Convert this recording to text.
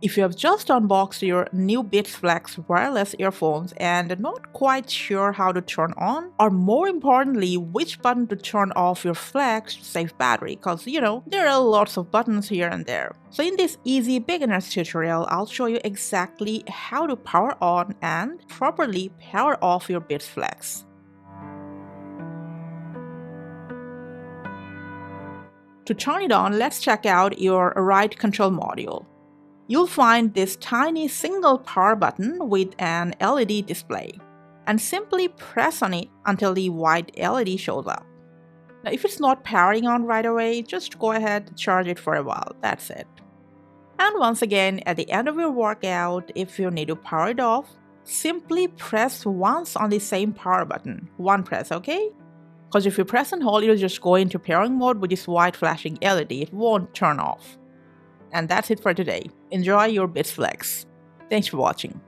If you have just unboxed your new Beats Flex wireless earphones and are not quite sure how to turn on, or more importantly, which button to turn off your Flex to save battery, because there are lots of buttons here and there. So in this easy beginner's tutorial, I'll show you exactly how to power on and properly power off your Beats Flex. To turn it on, let's check out your right control module. You'll find this tiny single power button with an LED display, and simply press on it until the white LED shows up. Now, if it's not powering on right away, just go ahead and charge it for a while, that's it. And once again, at the end of your workout, if you need to power it off, simply press once on the same power button, one press, okay? Because if you press and hold, it'll just go into pairing mode with this white flashing LED, it won't turn off. And that's it for today. Enjoy your Beats Flex. Thanks for watching.